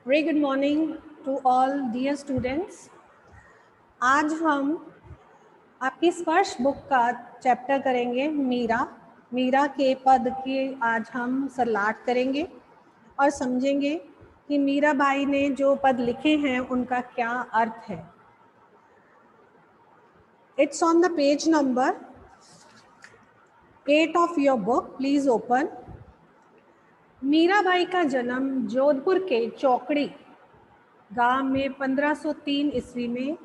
Very good morning to all dear students. आज हम आपकी स्पर्श बुक का चैप्टर करेंगे मीरा के पद की आज हम सरलाट करेंगे और समझेंगे कि मीराबाई ने जो पद लिखे हैं उनका क्या अर्थ है. It's on the page number 8 of your book. Please open. Mirabai का जन्म जोधपुर के चौकड़ी गांव में 1503 ईस्वी में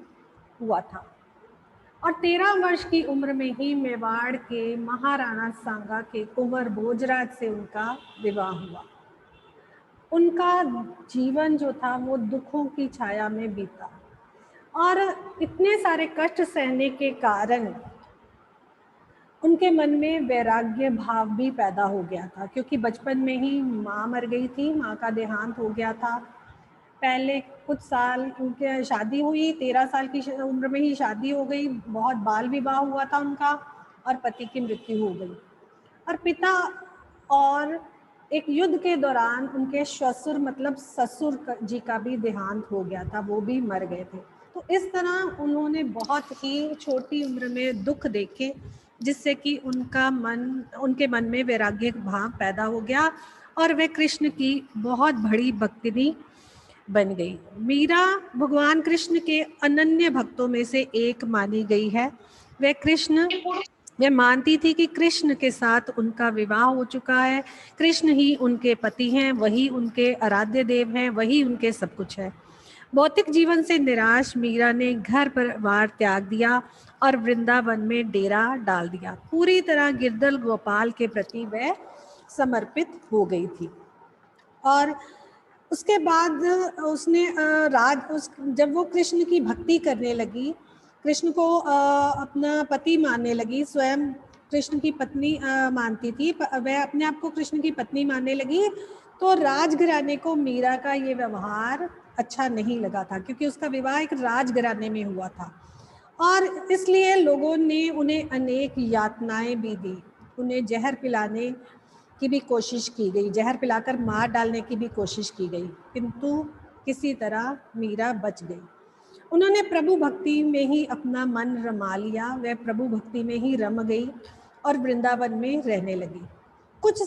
हुआ था और 13 वर्ष की उम्र में ही मेवाड़ के महाराणा सांगा के कुंवर भोजराज से उनका विवाह हुआ. उनका जीवन जो था वो दुखों की छाया में बीता और इतने सारे कष्ट सहने के कारण उनके मन में वैराग्य भाव भी पैदा हो गया था, क्योंकि बचपन में ही माँ मर गई थी, माँ का देहांत हो गया था. पहले कुछ साल उनके शादी हुई, 13 साल की उम्र में ही शादी हो गई, बहुत बाल विवाह हुआ था उनका और पति की मृत्यु हो गई. और पिता और एक युद्ध के दौरान उनके ससुर मतलब ससुर जी का भी देहांत हो गया था, वो भी मर गए थे. तो इस तरह उन्होंने बहुत ही छोटी उम्र में दुख देखे, जिससे कि उनके मन में वैराग्य भाव पैदा हो गया और वे कृष्ण की बहुत बड़ी भक्तिनी बन गई. मीरा भगवान कृष्ण के अनन्य भक्तों में से एक मानी गई है. वे मानती थी कि कृष्ण के साथ उनका विवाह हो चुका है, कृष्ण ही उनके पति हैं, वही उनके आराध्य देव हैं, वही उनके सब कुछ है. भौतिक जीवन से निराश मीरा ने घर परिवार त्याग दिया और वृंदावन में डेरा डाल दिया. पूरी तरह गिरधर गोपाल के प्रति वह समर्पित हो गई थी. और उसके बाद उसने जब वो कृष्ण की भक्ति करने लगी, कृष्ण को अपना पति मानने लगी, स्वयं कृष्ण की पत्नी मानती थी, वह अपने आप को कृष्ण की पत्नी मानने लगी, तो राजघराने को मीरा का ये व्यवहार अच्छा नहीं लगा था, क्योंकि उसका विवाह एक राजघराने में हुआ था और इसलिए लोगों ने उन्हें अनेक यातनाएं भी दी. उन्हें जहर पिलाने की भी कोशिश की गई, जहर पिलाकर मार डालने की भी कोशिश की गई, किंतु किसी तरह मीरा बच गई. उन्होंने प्रभु भक्ति में ही अपना मन रमा लिया, वह प्रभु भक्ति में ही रम गई और वृंदावन में रहने लगी. कुछ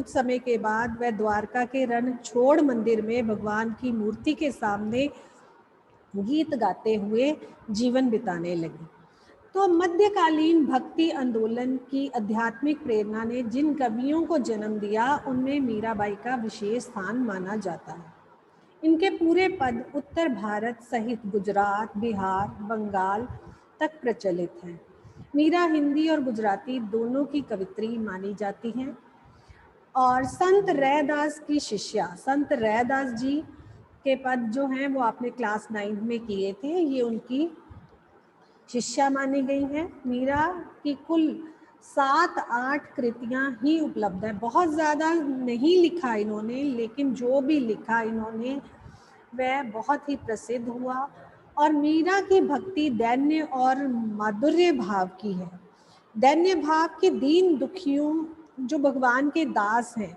समय के बाद वह द्वारका के रण छोड़ मंदिर में भगवान की मूर्ति के सामने गीत गाते हुए जीवन बिताने लगी. तो मध्यकालीन भक्ति आंदोलन की आध्यात्मिक प्रेरणा ने जिन कवियों को जन्म दिया, उनमें मीराबाई का विशेष स्थान माना जाता है. इनके पूरे पद उत्तर भारत सहित गुजरात, बिहार, बंगाल तक प्रचलित हैं. मीरा हिंदी और गुजराती दोनों की कवित्री मानी जाती हैं और संत रैदास की शिष्या, संत रैदास जी के पद जो हैं वो आपने क्लास 9 में किए थे, ये उनकी शिष्या मानी गई हैं. मीरा की कुल 7-8 कृतियां ही उपलब्ध है, बहुत ज़्यादा नहीं लिखा इन्होंने, लेकिन जो भी लिखा इन्होंने वह बहुत ही प्रसिद्ध हुआ. और मीरा की भक्ति दैन्य और माधुर्य भाव की है. दैन्य भाव के दीन दुखियों जो भगवान के दास हैं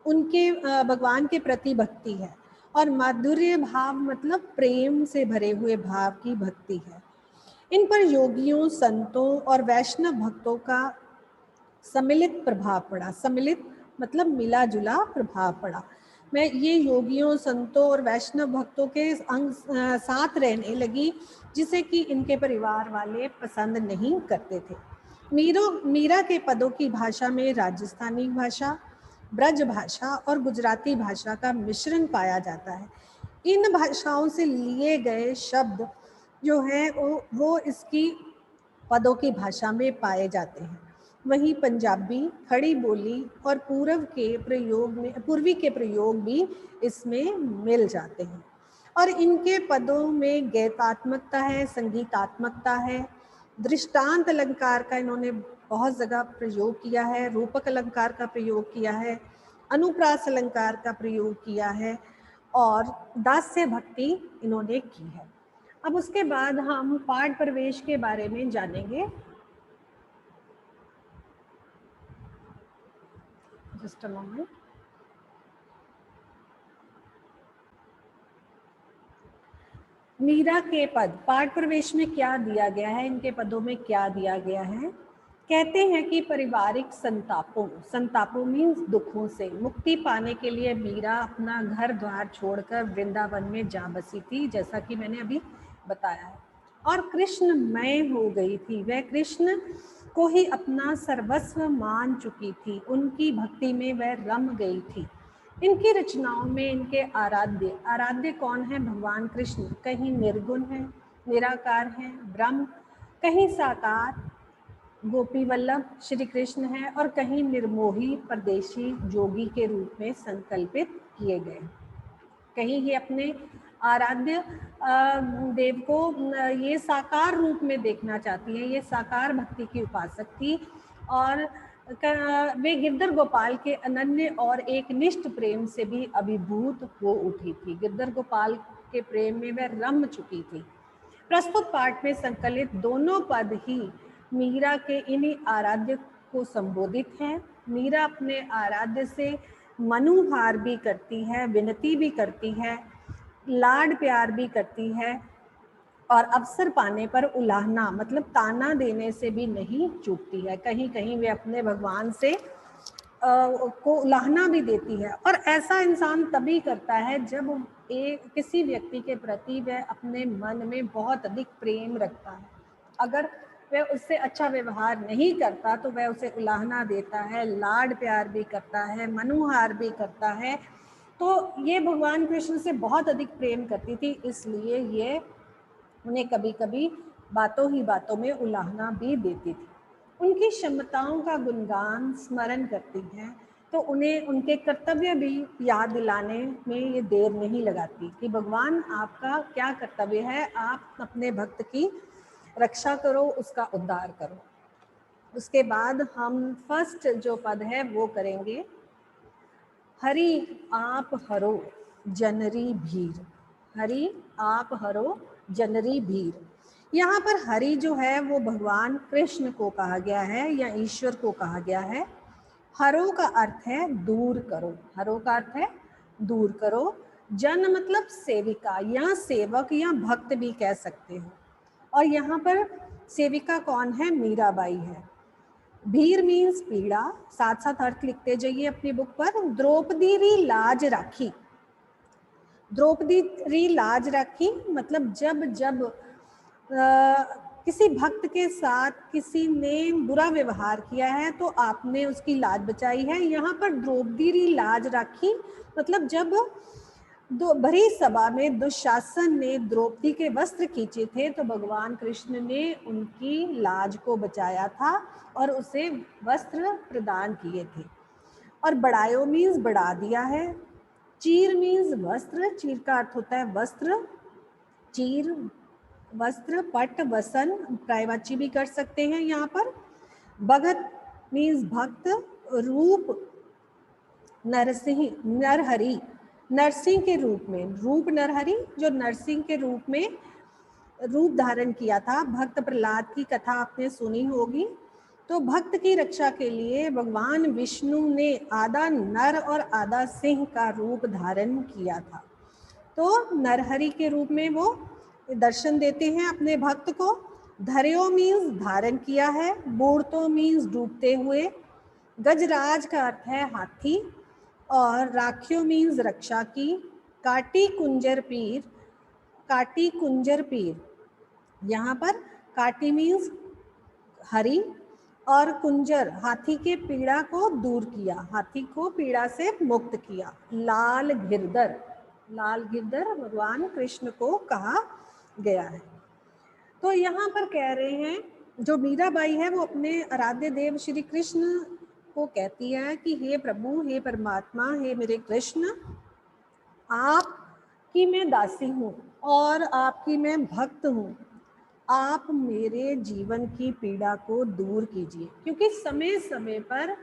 उनके भगवान के प्रति भक्ति है, और माधुर्य भाव मतलब प्रेम से भरे हुए भाव की भक्ति है. इन पर योगियों, संतों और वैष्णव भक्तों का सम्मिलित प्रभाव पड़ा. सम्मिलित मतलब मिला जुला प्रभाव पड़ा. मैं ये योगियों, संतों और वैष्णव भक्तों के साथ रहने लगी, जिसे कि इनके परिवार वाले पसंद नहीं करते थे. मीरा के पदों की भाषा में राजस्थानी भाषा, ब्रज भाषा और गुजराती भाषा का मिश्रण पाया जाता है. इन भाषाओं से लिए गए शब्द जो हैं वो इसकी पदों की भाषा में पाए जाते हैं. वहीं पंजाबी, खड़ी बोली और पूर्वी के प्रयोग भी इसमें मिल जाते हैं. और इनके पदों में गीतात्मकता है, संगीतात्मकता है. दृष्टांत अलंकार का इन्होंने बहुत जगह प्रयोग किया है, रूपक अलंकार का प्रयोग किया है, अनुप्रास अलंकार का प्रयोग किया है और दास्य भक्ति इन्होंने की है. अब उसके बाद हम पाठ प्रवेश के बारे में जानेंगे. Just a moment. मीरा के पद पाठ प्रवेश में क्या दिया गया है, इनके पदों में क्या दिया गया है। कहते हैं कि पारिवारिक संतापों मीन्स दुखों से मुक्ति पाने के लिए मीरा अपना घर द्वार छोड़कर वृंदावन में जा बसी थी, जैसा कि मैंने अभी बताया है। और कृष्णमय हो गई थी, वह कृष्ण को ही अपना सर्वस्व मान चुकी थी, उनकी भक्ति में वह रम गई थी। इनकी रचनाओं में इनके आराध्य कौन है? भगवान कृष्ण। कहीं निर्गुण है, निराकार है, ब्रह्म, कहीं साकार गोपी वल्लभ श्री कृष्ण है, और कहीं निर्मोही परदेशी जोगी के रूप में संकल्पित किए गए। कहीं ये अपने आराध्य देव को ये साकार रूप में देखना चाहती है, ये साकार भक्ति की उपासक थी, और वे गिरधर गोपाल के अनन्य और एक निष्ठ प्रेम से भी अभिभूत हो उठी थी। गिरधर गोपाल के प्रेम में वह रम चुकी थी। प्रस्तुत पाठ में संकलित दोनों पद ही मीरा के इन्हीं आराध्य को संबोधित हैं। मीरा अपने आराध्य से मनुहार भी करती है, विनती भी करती है, लाड प्यार भी करती है, और अवसर पाने पर उलाहना मतलब ताना देने से भी नहीं चूकती है। कहीं कहीं वे अपने भगवान से को उलाहना भी देती है। और ऐसा इंसान तभी करता है जब किसी व्यक्ति के प्रति वह अपने मन में बहुत अधिक प्रेम रखता है। अगर वह उससे अच्छा व्यवहार नहीं करता तो वह उसे उलाहना देता है, लाड प्यार भी करता है, मनुहार भी करता है। तो ये भगवान कृष्ण से बहुत अधिक प्रेम करती थी, इसलिए ये उन्हें कभी कभी बातों ही बातों में उलाहना भी देती थी। उनकी क्षमताओं का गुणगान स्मरण करती हैं तो उन्हें उनके कर्तव्य भी याद दिलाने में ये देर नहीं लगाती कि भगवान आपका क्या कर्तव्य है, आप अपने भक्त की रक्षा करो, उसका उद्धार करो। उसके बाद हम फर्स्ट जो पद है वो करेंगे, हरि आप हरो जनरी भीर। हरि आप हरो जनरी भीर। यहाँ पर हरि जो है वो भगवान कृष्ण को कहा गया है या ईश्वर को कहा गया है। हरो का अर्थ है दूर करो, हरो का अर्थ है दूर करो। जन मतलब सेविका या सेवक या भक्त भी कह सकते हो। और यहाँ पर सेविका कौन है? मीराबाई है। भीर मीन्स पीड़ा, साथ साथ अर्थ लिखते जाइए अपनी बुक पर। द्रौपदी री लाज राखी, द्रौपदी री लाज राखी मतलब जब जब किसी भक्त के साथ किसी ने बुरा व्यवहार किया है तो आपने उसकी लाज बचाई है। यहाँ पर द्रौपदी री लाज राखी मतलब जब भरी सभा में दुशासन ने द्रौपदी के वस्त्र खींचे थे तो भगवान कृष्ण ने उनकी लाज को बचाया था और उसे वस्त्र प्रदान किए थे। और बढ़ायो मीन्स बढ़ा दिया है। चीर मीन्स वस्त्र, चीर का अर्थ होता है वस्त्र, चीर वस्त्र, पट, वसन, प्रायवाची भी कर सकते हैं यहाँ पर। भगत मीन्स भक्त, रूप नरसिंह, नरहरि, नरसिंह के रूप में, रूप नरहरि जो नरसिंह के रूप में रूप धारण किया था। भक्त प्रहलाद की कथा आपने सुनी होगी। तो भक्त की रक्षा के लिए भगवान विष्णु ने आधा नर और आधा सिंह का रूप धारण किया था। तो नरहरि के रूप में वो दर्शन देते हैं अपने भक्त को। धर्यो मीन्स धारण किया है, बूढ़तो मीन्स डूबते हुए, गजराज का अर्थ है हाथी, और राखियो मीन्स रक्षा की। काटी कुंजर पीर, काटी कुंजर पीर, यहाँ पर काटी मीन्स हरि और कुंजर हाथी के पीड़ा को दूर किया, हाथी को पीड़ा से मुक्त किया। लाल गिरधर, लाल गिरधर भगवान कृष्ण को कहा गया है। तो यहाँ पर कह रहे हैं जो मीराबाई है वो अपने आराध्य देव श्री कृष्ण को कहती है कि हे प्रभु, हे परमात्मा, हे मेरे कृष्ण, आपकी मैं दासी हूँ और आपकी मैं भक्त हूँ, आप मेरे जीवन की पीड़ा को दूर कीजिए। क्योंकि समय समय पर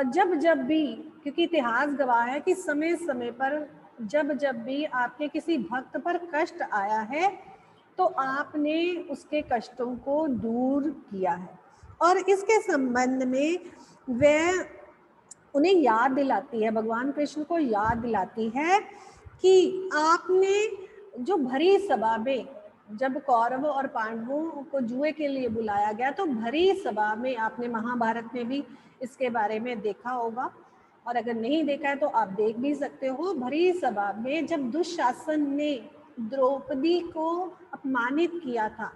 जब जब भी, क्योंकि इतिहास गवाह है कि समय समय पर जब जब भी आपके किसी भक्त पर कष्ट आया है तो आपने उसके कष्टों को दूर किया है। और इसके संबंध में वह उन्हें याद दिलाती है, भगवान कृष्ण को याद दिलाती है कि आपने जो भरी सभा में जब कौरवों और पांडवों को जुए के लिए बुलाया गया, तो भरी सभा में, आपने महाभारत में भी इसके बारे में देखा होगा, और अगर नहीं देखा है तो आप देख भी सकते हो। भरी सभा में जब दुशासन ने द्रौपदी को अपमानित किया था,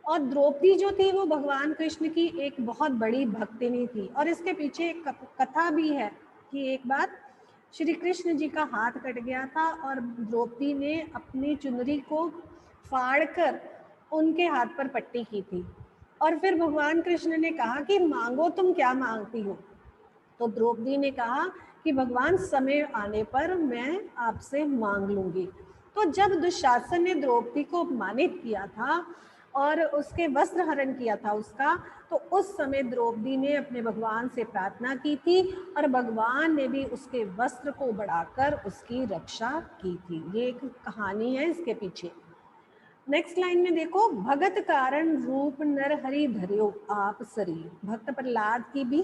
और द्रौपदी जो थी वो भगवान कृष्ण की एक बहुत बड़ी भक्तिनी थी, और इसके पीछे एक कथा भी है कि एक बार श्री कृष्ण जी का हाथ कट गया था और द्रौपदी ने अपनी चुनरी को फाड़कर उनके हाथ पर पट्टी की थी, और फिर भगवान कृष्ण ने कहा कि मांगो, तुम क्या मांगती हो? तो द्रौपदी ने कहा कि भगवान समय आने पर मैं आपसे मांग लूंगी। तो जब दुशासन ने द्रौपदी को अपमानित किया था और उसके वस्त्र हरण किया था उसका, तो उस समय द्रौपदी ने अपने भगवान से प्रार्थना की थी, और भगवान ने भी उसके वस्त्र को बढ़ाकर उसकी रक्षा की थी। ये एक कहानी है इसके पीछे। नेक्स्ट लाइन में देखो, भगत कारण रूप नर हरि धर्यो आप शरीर। भक्त प्रहलाद की भी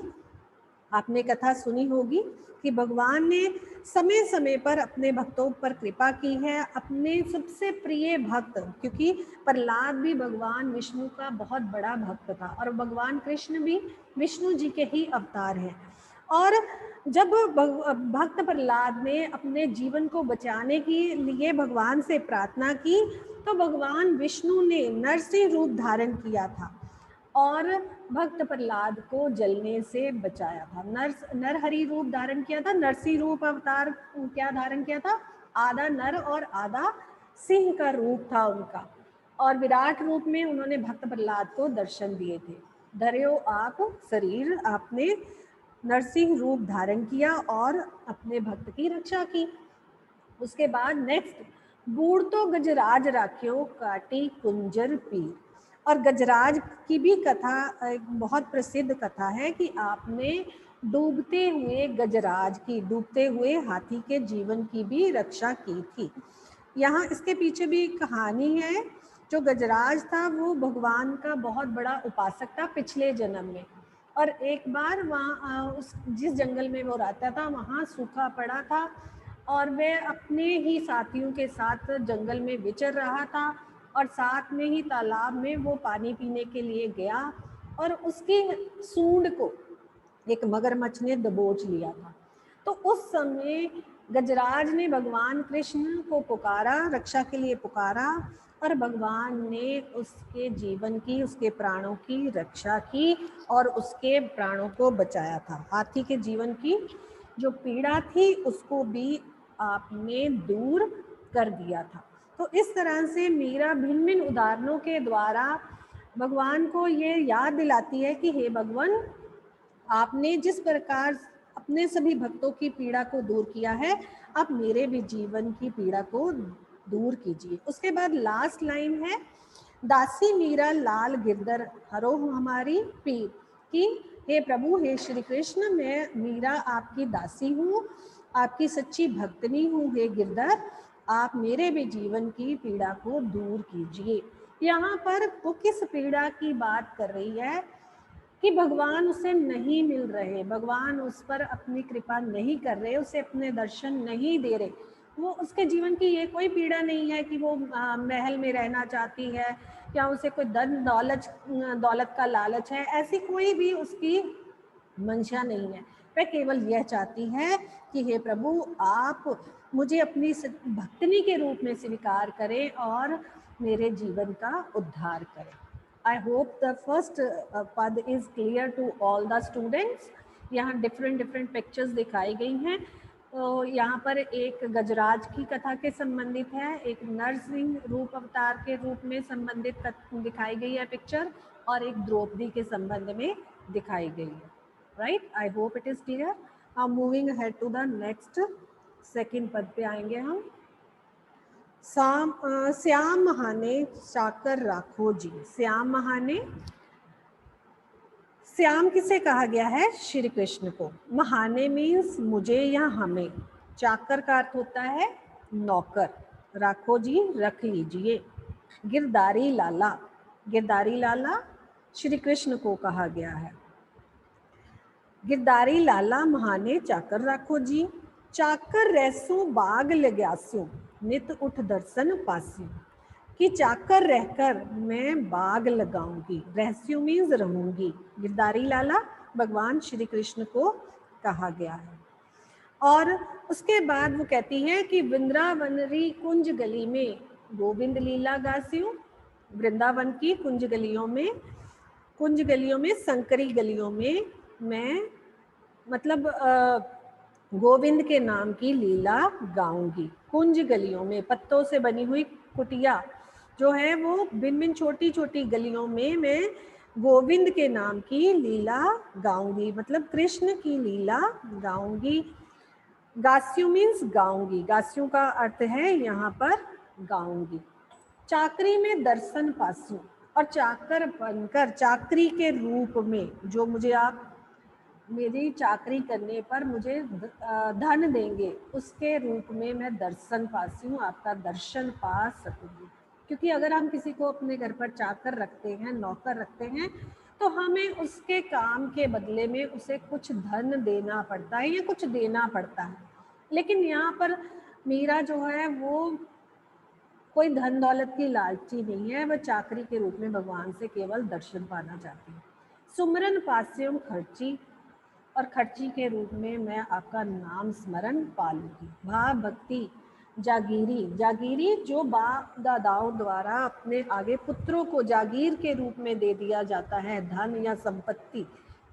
आपने कथा सुनी होगी कि भगवान ने समय समय पर अपने भक्तों पर कृपा की है। अपने सबसे प्रिय भक्त, क्योंकि प्रहलाद भी भगवान विष्णु का बहुत बड़ा भक्त था, और भगवान कृष्ण भी विष्णु जी के ही अवतार हैं। और जब भक्त प्रहलाद ने अपने जीवन को बचाने के लिए भगवान से प्रार्थना की, तो भगवान विष्णु ने नरसिंह रूप धारण किया था और भक्त प्रहलाद को जलने से बचाया था। नरहरि रूप धारण किया था। नरसिंह रूप अवतार क्या धारण किया था? आधा नर और आधा सिंह का रूप था उनका, और विराट रूप में उन्होंने भक्त प्रहलाद को दर्शन दिए थे। धर्यो आप शरीर, आपने नरसिंह रूप धारण किया और अपने भक्त की रक्षा की। उसके बाद नेक्स्ट, बूढ़ तो गजराज राख्यो काटी कुंजर पीर। और गजराज की भी कथा एक बहुत प्रसिद्ध कथा है कि आपने डूबते हुए गजराज की, डूबते हुए हाथी के जीवन की भी रक्षा की थी। यहाँ इसके पीछे भी कहानी है। जो गजराज था वो भगवान का बहुत बड़ा उपासक था पिछले जन्म में, और एक बार वहाँ उस जिस जंगल में वो रहता था वहाँ सूखा पड़ा था, और वह अपने ही साथियों के साथ जंगल में विचर रहा था, और साथ में ही तालाब में वो पानी पीने के लिए गया, और उसकी सूंड को एक मगरमच्छ ने दबोच लिया था। तो उस समय गजराज ने भगवान कृष्ण को पुकारा, रक्षा के लिए पुकारा, और भगवान ने उसके जीवन की, उसके प्राणों की रक्षा की और उसके प्राणों को बचाया था। हाथी के जीवन की जो पीड़ा थी उसको भी आपने दूर कर दिया था। तो इस तरह से मीरा भिन्न भिन्न उदाहरणों के द्वारा भगवान को ये याद दिलाती है कि हे भगवान, आपने जिस प्रकार अपने सभी भक्तों की पीड़ा को दूर किया है, आप मेरे भी जीवन की पीड़ा को दूर कीजिए। उसके बाद लास्ट लाइन है, दासी मीरा लाल गिरधर हरो हमारी पीर। कि हे प्रभु, हे श्री कृष्ण, मैं मीरा आपकी दासी हूँ, आपकी सच्ची भक्तनी हूँ। हे गिरधर, आप मेरे भी जीवन की पीड़ा को दूर कीजिए। यहाँ पर वो किस पीड़ा की बात कर रही है कि भगवान उसे नहीं मिल रहे, भगवान उस पर अपनी कृपा नहीं कर रहे, उसे अपने दर्शन नहीं दे रहे। वो उसके जीवन की ये कोई पीड़ा नहीं है कि वो महल में रहना चाहती है या उसे कोई धन दौलत का लालच है, ऐसी कोई भी उसकी मंशा नहीं है। वह केवल यह चाहती है कि हे प्रभु, आप मुझे अपनी भक्तनी के रूप में स्वीकार करें और मेरे जीवन का उद्धार करें। I hope the first पद is clear to all the students. यहाँ डिफरेंट पिक्चर्स दिखाई गई हैं। तो यहाँ पर एक गजराज की कथा के संबंधित है, एक नरसिंह रूप अवतार के रूप में संबंधित दिखाई गई है पिक्चर, और एक द्रौपदी के संबंध में दिखाई गई है। Right, I hope it is clear. Now moving ahead to the next, second पद पे आएंगे हम। श्याम महाने चाकर राखो जी। श्याम महाने, श्याम किसे कहा गया है? श्री कृष्ण को। महाने मीन्स मुझे या हमें। चाकर का अर्थ होता है नौकर। राखो जी, रख लीजिए। गिरधारी लाला, गिरधारी लाला श्री कृष्ण को कहा गया है। गिरधारी लाला महाने चाकर राखो जी। चाकर रैसो बाग लगास्यो। नित उठ दर्शन पासी, कि चाकर रहकर मैं बाग लगाऊंगी। रहस्यू मीन्स रहूंगी। गिरधारी लाला भगवान श्री कृष्ण को कहा गया है। और उसके बाद वो कहती है कि वृंदावनरी कुंज गली में गोविंद लीला गास्यू। वृंदावन की कुंज गलियों में संकरी गलियों में मैं मतलब गोविंद के नाम की लीला गाऊंगी। कुंज गलियों में, पत्तों से बनी हुई कुटिया जो है वो भिन्न भिन्न छोटी छोटी गलियों में मैं गोविंद के नाम की लीला गाऊंगी, मतलब कृष्ण की लीला गाऊंगी। गास्यू मीन्स गाऊंगी, गास्यू का अर्थ है यहाँ पर गाऊंगी। चाकरी में दर्शन पासू, और चाकर बनकर चाकरी के रूप में, जो मुझे आप मेरी चाकरी करने पर मुझे धन देंगे, उसके रूप में मैं दर्शन पासी हूँ, आपका दर्शन पा सकूंगी। क्योंकि अगर हम किसी को अपने घर पर चाकर रखते हैं, नौकर रखते हैं, तो हमें उसके काम के बदले में उसे कुछ धन देना पड़ता है या कुछ देना पड़ता है। लेकिन यहाँ पर मीरा जो है वो कोई धन दौलत की लालची नहीं है, वह चाकरी के रूप में भगवान से केवल दर्शन पाना चाहती है। सुमरन पास्यम खर्ची, और खर्ची के रूप में मैं आपका नाम स्मरण पालूंगी। भाव भक्ति जागीरी, जागीरी जो बाप दादाओं द्वारा अपने आगे पुत्रों को जागीर के रूप में दे दिया जाता है, धन या संपत्ति,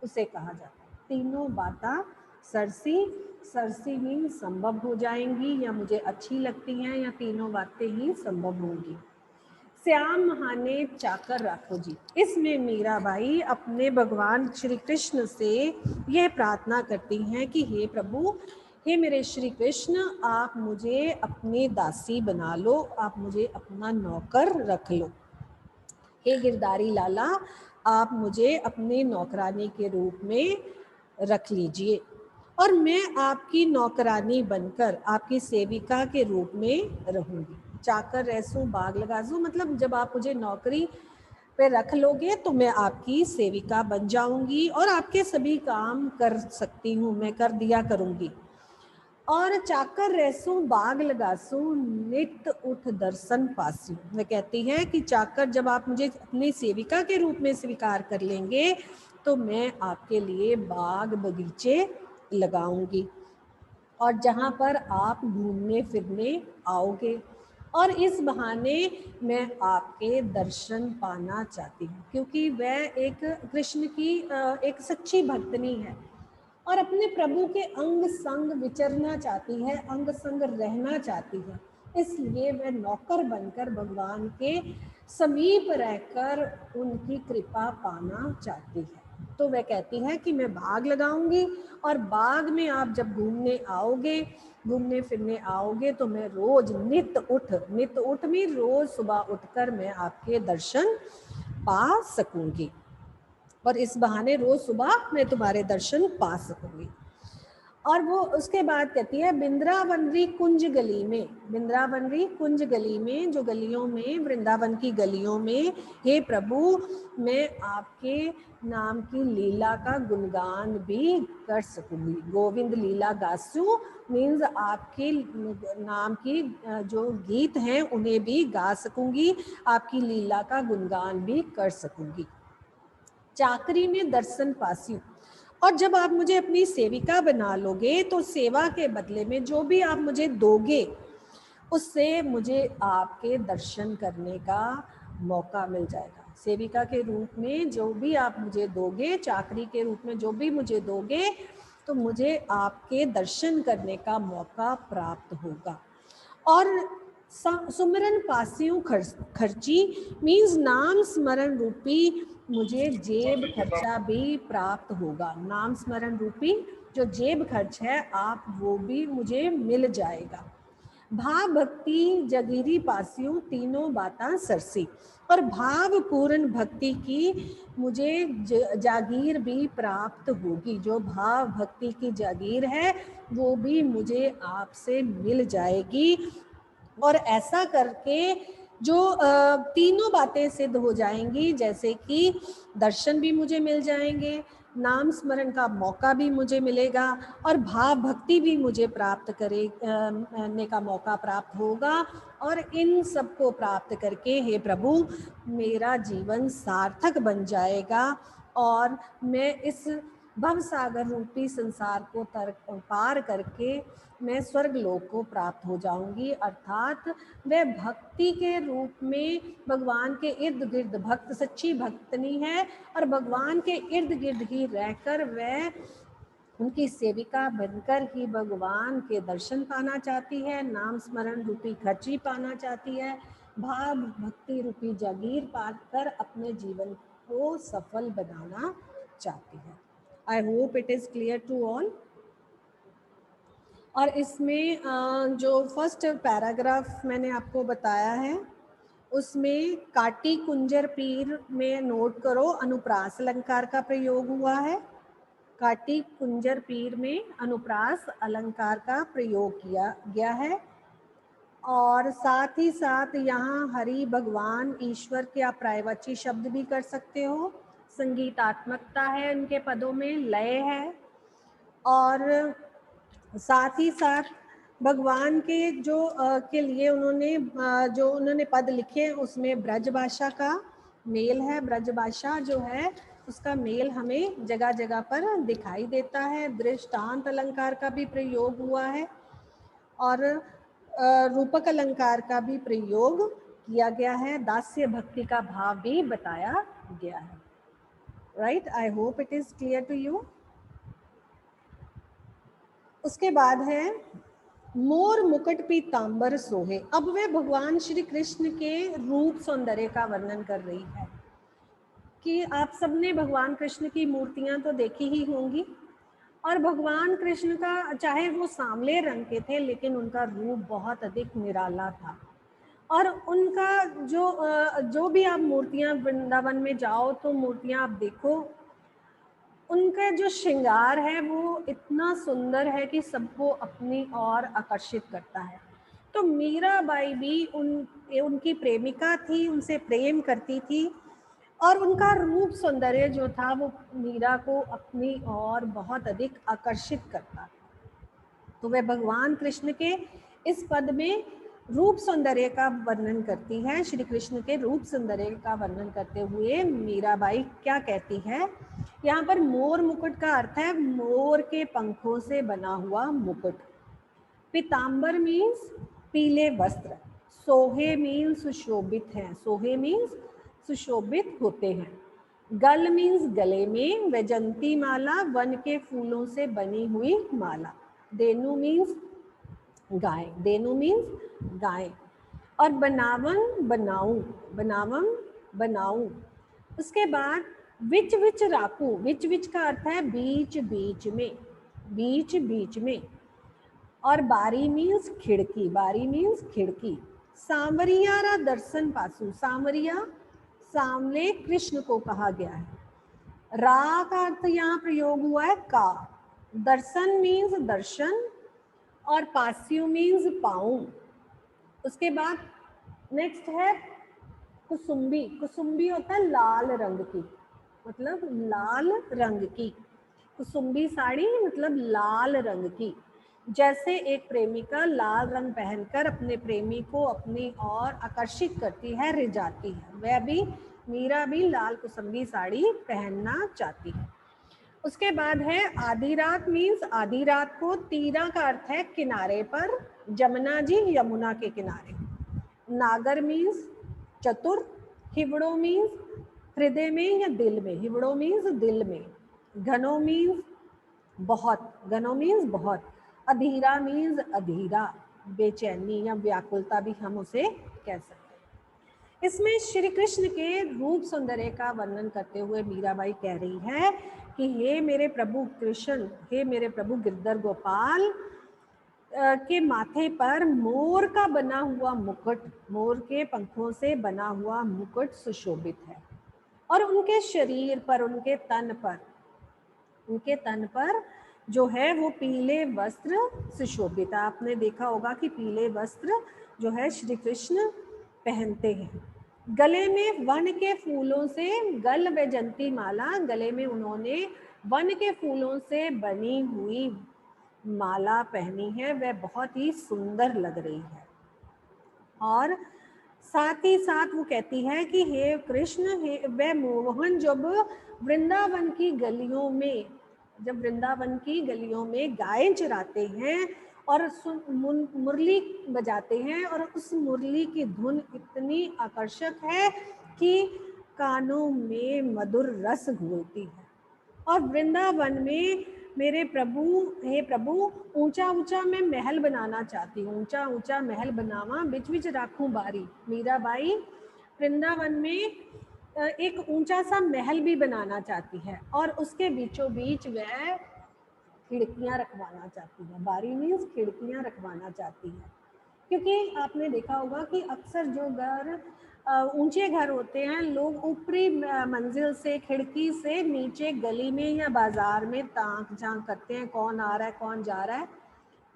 उसे कहा जाता है। तीनों बातें सरसी, सरसी मीन संभव हो जाएंगी या मुझे अच्छी लगती हैं, या तीनों बातें ही संभव होंगी। श्याम महाने चाकर राखो जी, इसमें मीराबाई अपने भगवान श्री कृष्ण से यह प्रार्थना करती हैं कि हे प्रभु, हे मेरे श्री कृष्ण, आप मुझे अपनी दासी बना लो, आप मुझे अपना नौकर रख लो। हे गिरधारी लाला, आप मुझे अपने नौकरानी के रूप में रख लीजिए, और मैं आपकी नौकरानी बनकर आपकी सेविका के रूप में रहूंगी। चाकर रहसू बाग लगाजू, मतलब जब आप मुझे नौकरी पे रख लोगे तो मैं आपकी सेविका बन जाऊंगी और आपके सभी काम कर सकती हूँ, मैं कर दिया करूंगी। और चाकर रहसू बाग लगासू नित उठ दर्शन पासू, वह कहती है कि चाकर जब आप मुझे अपनी सेविका के रूप में स्वीकार कर लेंगे तो मैं आपके लिए बाग बगीचे लगाऊंगी, और जहाँ पर आप घूमने फिरने आओगे, और इस बहाने मैं आपके दर्शन पाना चाहती हूँ, क्योंकि वह एक कृष्ण की एक सच्ची भक्तनी है और अपने प्रभु के अंग संग विचरना चाहती है, अंग संग रहना चाहती है। इसलिए वह नौकर बनकर भगवान के समीप रहकर उनकी कृपा पाना चाहती है। तो वह कहती है कि मैं बाग लगाऊंगी, और बाग में आप जब घूमने फिरने आओगे तो मैं रोज नित उठ में रोज सुबह उठकर मैं आपके दर्शन पा सकूंगी, और इस बहाने रोज सुबह मैं तुम्हारे दर्शन पा सकूंगी। और वो उसके बाद कहती है वृंदावनरी कुंज गली में, वृंदावनरी कुंज गली में, जो गलियों में, वृंदावन की गलियों में, हे प्रभु, मैं आपके नाम की लीला का गुणगान भी कर सकूंगी। गोविंद लीला गासू मीन्स आपके नाम की जो गीत हैं उन्हें भी गा सकूंगी, आपकी लीला का गुणगान भी कर सकूंगी। चाकरी में दर्शन पासी, और जब आप मुझे अपनी सेविका बना लोगे तो सेवा के बदले में जो भी आप मुझे दोगे उससे मुझे आपके दर्शन करने का मौका मिल जाएगा। सेविका के रूप में जो भी आप मुझे दोगे, चाकरी के रूप में जो भी मुझे दोगे, तो मुझे आपके दर्शन करने का मौका प्राप्त होगा। और सुमरन पासियों खर्ची मीन्स नाम स्मरण रूपी मुझे जेब खर्चा भी प्राप्त होगा। नाम स्मरण रूपी जो जेब खर्च है आप वो भी मुझे मिल जाएगा। भाव भक्ति जगीरी पासियों तीनों बातें सरसी, और भाव पूर्ण भक्ति की मुझे जागीर भी प्राप्त होगी। जो भाव भक्ति की जागीर है वो भी मुझे आपसे मिल जाएगी, और ऐसा करके जो तीनों बातें सिद्ध हो जाएंगी, जैसे कि दर्शन भी मुझे मिल जाएंगे, नाम स्मरण का मौका भी मुझे मिलेगा और भाव भक्ति भी मुझे प्राप्त करने का मौका प्राप्त होगा। और इन सबको प्राप्त करके हे प्रभु मेरा जीवन सार्थक बन जाएगा और मैं इस भवसागर रूपी संसार को पार करके मैं स्वर्ग लोक को प्राप्त हो जाऊंगी। अर्थात वह भक्ति के रूप में भगवान के इर्द गिर्द, भक्त सच्ची भक्तनी है और भगवान के इर्द गिर्द ही रहकर वह उनकी सेविका बनकर ही भगवान के दर्शन पाना चाहती है, नाम स्मरण रूपी खर्ची पाना चाहती है, भाव भक्ति रूपी जागीर पाकर अपने जीवन को सफल बनाना चाहती है। I hope it is clear to all. और इसमें जो फर्स्ट पैराग्राफ मैंने आपको बताया है उसमें काटी कुंजर पीर में नोट करो अनुप्रास अलंकार का प्रयोग हुआ है। काटी कुंजर पीर में अनुप्रास अलंकार का प्रयोग किया गया है। और साथ ही साथ यहाँ हरि भगवान ईश्वर के आप प्रायवाची शब्द भी कर सकते हो। संगीतात्मकता है उनके पदों में, लय है। और साथ ही साथ भगवान के जो के लिए उन्होंने पद लिखे उसमें ब्रज भाषा का मेल है। ब्रज भाषा जो है उसका मेल हमें जगह जगह पर दिखाई देता है। दृष्टांत अलंकार का भी प्रयोग हुआ है और रूपक अलंकार का भी प्रयोग किया गया है। दास्य भक्ति का भाव भी बताया गया है। Right, I hope it is clear to you. उसके बाद है मोर मुकुट पीतांबर सोहे। अब वे भगवान श्री कृष्ण के रूप सौंदर्य का वर्णन कर रही है कि आप सबने भगवान कृष्ण की मूर्तियां तो देखी ही होंगी और भगवान कृष्ण का चाहे वो सांवले रंग के थे लेकिन उनका रूप बहुत अधिक निराला था। और उनका जो भी आप मूर्तियां वृंदावन में जाओ तो मूर्तियां आप देखो, उनका जो श्रृंगार है वो इतना सुंदर है कि सबको अपनी ओर आकर्षित करता है। तो मीराबाई भी उनकी प्रेमिका थी, उनसे प्रेम करती थी और उनका रूप सौंदर्य जो था वो मीरा को अपनी ओर बहुत अधिक आकर्षित करता था। तो वह भगवान कृष्ण के इस पद में रूप सौंदर्य का वर्णन करती है। श्री कृष्ण के रूप सौंदर्य का वर्णन करते हुए मीराबाई क्या कहती है, यहाँ पर मोर मुकुट का अर्थ है मोर के पंखों से बना हुआ मुकुट। पीतांबर मीन्स पीले वस्त्र, सोहे मीन्स सुशोभित हैं, सोहे मीन्स सुशोभित होते हैं। गल मीन्स गले में, वैजंती माला वन के फूलों से बनी हुई माला। देनु मीन्स गाय, देनु मीन्स गाय। और बनावन बनाऊं, बनावम बनाऊं। उसके बाद विच विच राकू, विच विच का अर्थ है बीच बीच में, बीच बीच में। और बारी मीन्स खिड़की, बारी मीन्स खिड़की। सांवरियारा दर्शन पासु, सांवरिया सांवले कृष्ण को कहा गया है। रा का अर्थ यहाँ प्रयोग हुआ है का। दर्शन मीन्स दर्शन और पास्यु मीन्स पाऊं। उसके बाद नेक्स्ट है कुसुम्बी, कुसुम्बी होता है लाल रंग की, मतलब लाल रंग की। कुसुम्बी साड़ी मतलब लाल रंग की। जैसे एक प्रेमिका लाल रंग पहनकर अपने प्रेमी को अपनी ओर आकर्षित करती है, रिझाती है, वह भी मीरा भी लाल कुसुम्बी साड़ी पहनना चाहती है। उसके बाद है आधी रात मीन्स आधी रात को। तीरा का अर्थ है किनारे पर, जमुना जी यमुना के किनारे। नागर मीन्स चतुर। हिवड़ो मीन्स हृदय में या दिल में, हिवड़ो मीन्स दिल में। घनो मीन्स बहुत, घनो मीन्स बहुत। अधीरा मीन्स अधीरा, बेचैनी या व्याकुलता भी हम उसे कह सकते हैं। इसमें श्री कृष्ण के रूप सौंदर्य का वर्णन करते हुए मीराबाई कह रही है कि हे मेरे प्रभु कृष्ण, हे मेरे प्रभु गिरधर गोपाल के माथे पर मोर का बना हुआ मुकुट, मोर के पंखों से बना हुआ मुकुट सुशोभित है। और उनके शरीर पर, उनके तन पर जो है वो पीले वस्त्र सुशोभित। आपने देखा होगा कि पीले वस्त्र जो है श्री कृष्ण पहनते हैं। गले में वन के फूलों से गल वैजंती माला, गले में उन्होंने वन के फूलों से बनी हुई माला पहनी है, वह बहुत ही सुंदर लग रही है। और साथ ही साथ वो कहती है कि हे कृष्ण, हे वह मोहन जब वृंदावन की गलियों में गायें चराते हैं और मुरली बजाते हैं, और उस मुरली की धुन इतनी आकर्षक है कि कानों में मधुर रस घोलती है। और वृंदावन में मेरे प्रभु, हे प्रभु, ऊंचा ऊंचा मैं महल बनाना चाहती हूँ, ऊंचा ऊंचा महल बनावा बिच बिच राखूं बारी। मीराबाई वृंदावन में एक ऊंचा सा महल भी बनाना चाहती है और उसके बीचों बीच वह खिड़कियां रखवाना चाहती है। बारी मीन्स खिड़कियां रखवाना चाहती है, क्योंकि आपने देखा होगा कि अक्सर जो घर ऊंचे घर होते हैं, लोग ऊपरी मंजिल से, खिड़की से नीचे गली में या बाजार में ताक झांक करते हैं, कौन आ रहा है कौन जा रहा है,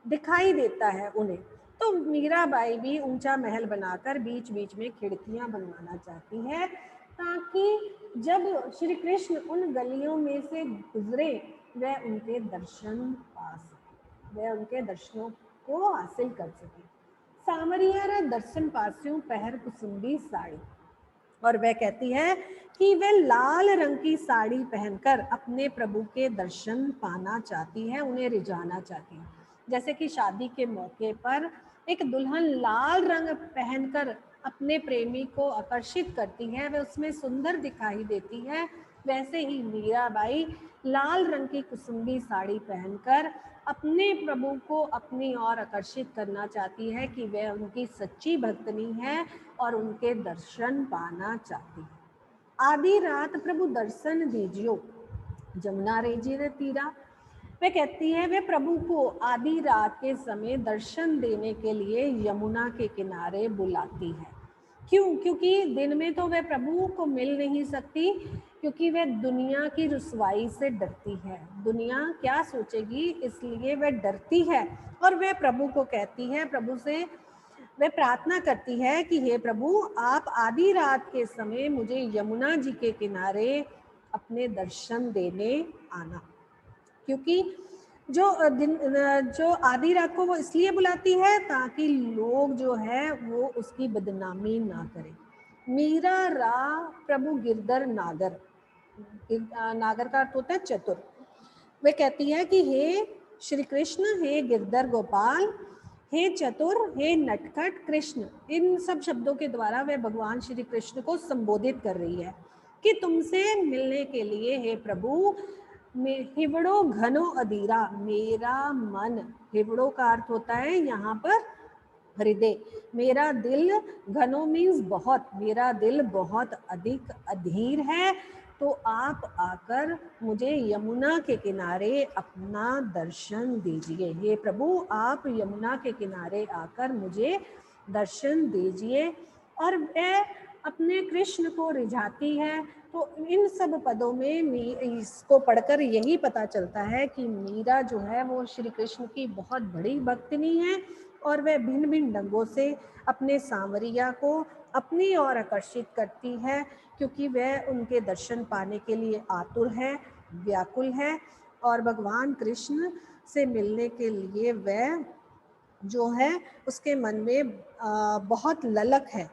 दिखाई देता है उन्हें। तो मीराबाई भी ऊंचा महल बनाकर बीच बीच में खिड़कियां बनवाना चाहती है, ताकि जब श्री कृष्ण उन गलियों में से गुजरे वह उनके दर्शन पा सके, वह उनके दर्शनों को हासिल कर सके। सामरिया रे दर्शन पास्यों पहर कुसुम्बी साड़ी। और वह कहती है कि वह लाल रंग की साड़ी पहनकर अपने प्रभु के दर्शन पाना चाहती है, उन्हें रिझाना चाहती है। जैसे कि शादी के मौके पर एक दुल्हन लाल रंग पहनकर अपने प्रेमी को आकर्षित करती है, वह उसमें सुंदर दिखाई देती है, वैसे ही मीराबाई लाल रंग की कुसुम्बी साड़ी पहनकर अपने प्रभु को अपनी ओर आकर्षित करना चाहती है कि वह उनकी सच्ची भक्तनी है और उनके दर्शन पाना चाहती है। आधी रात प्रभु दर्शन दीजियो जमुना रेजी रे तीरा। वह कहती है वह प्रभु को आधी रात के समय दर्शन देने के लिए यमुना के किनारे बुलाती है। क्यों? क्योंकि दिन में तो वह प्रभु को मिल नहीं सकती, क्योंकि वह दुनिया की रुसवाई से डरती है, दुनिया क्या सोचेगी, इसलिए वह डरती है। और वह प्रभु को कहती है, प्रभु से वह प्रार्थना करती है कि हे प्रभु, आप आधी रात के समय मुझे यमुना जी के किनारे अपने दर्शन देने आना। क्योंकि जो आधी रात को वो इसलिए बुलाती है ताकि लोग जो है वो उसकी बदनामी ना करें। मीरा रा प्रभु गिरधर नागर, नागर का अर्थ होता है चतुर। वे कहती है कि हे श्री कृष्ण, हे गिरधर गोपाल, हे चतुर, हे नटखट कृष्ण, इन सब शब्दों के द्वारा वह भगवान श्री कृष्ण को संबोधित कर रही है कि तुमसे मिलने के लिए हे प्रभु हिवड़ो घनो अधीरा, मेरा मन, हिवड़ो का अर्थ होता है यहाँ पर हृदय, मेरा दिल, घनो मीन्स बहुत, मेरा दिल बहुत अधिक अधीर है, तो आप आकर मुझे यमुना के किनारे अपना दर्शन दीजिए। हे प्रभु, आप यमुना के किनारे आकर मुझे दर्शन दीजिए। और वह अपने कृष्ण को रिझाती है। तो इन सब पदों में इसको पढ़कर यही पता चलता है कि मीरा जो है वो श्री कृष्ण की बहुत बड़ी भक्तिनी है, और वह भिन्न भिन्न ढंगों से अपने सांवरिया को अपनी ओर आकर्षित करती है, क्योंकि वह उनके दर्शन पाने के लिए आतुर है, व्याकुल है, और भगवान कृष्ण से मिलने के लिए वह जो है उसके मन में बहुत ललक है।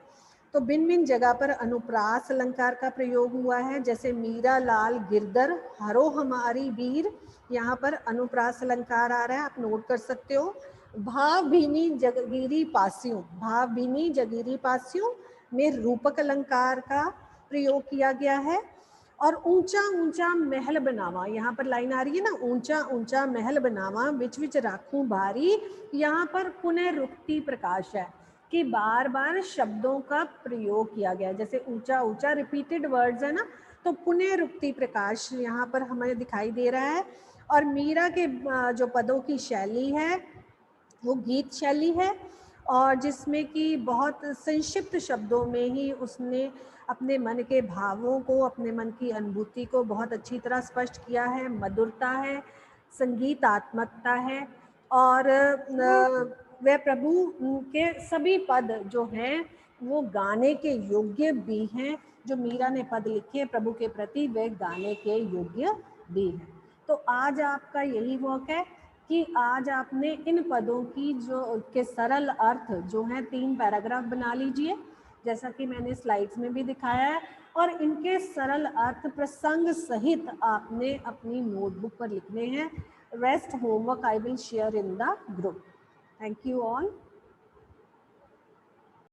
तो भिन्न भिन्न जगह पर अनुप्रास अलंकार का प्रयोग हुआ है, जैसे मीरा लाल गिरधर हरो हमारी वीर, यहाँ पर अनुप्रास अलंकार आ रहा है, आप नोट कर सकते हो। भाव भीनी जगीरी पास्यों, भाव भीनी जगीरी पास्यों में रूपक अलंकार का प्रयोग किया गया है। और ऊंचा ऊंचा महल बनावा, यहाँ पर लाइन आ रही है ना, ऊंचा ऊंचा महल बनावा बिच बिच राखूं भारी, यहाँ पर पुनरुक्ति प्रकाश है कि बार बार शब्दों का प्रयोग किया गया है, जैसे ऊंचा ऊंचा रिपीटेड वर्ड्स है ना, तो पुनरुक्ति प्रकाश यहाँ पर हमें दिखाई दे रहा है। और मीरा के जो पदों की शैली है वो गीत शैली है, और जिसमें कि बहुत संक्षिप्त शब्दों में ही उसने अपने मन के भावों को, अपने मन की अनुभूति को बहुत अच्छी तरह स्पष्ट किया है। मधुरता है, संगीतात्मकता है, और वह प्रभु के सभी पद जो हैं वो गाने के योग्य भी हैं। जो मीरा ने पद लिखे हैं प्रभु के प्रति, वे गाने के योग्य भी हैं। तो आज आपका यही वर्क है कि आज आपने इन पदों की जो के सरल अर्थ जो हैं 3 पैराग्राफ बना लीजिए, जैसा कि मैंने स्लाइड्स में भी दिखाया है, और इनके सरल अर्थ प्रसंग सहित आपने अपनी नोटबुक पर लिखने हैं। Rest homework I will share in the group. Thank you all.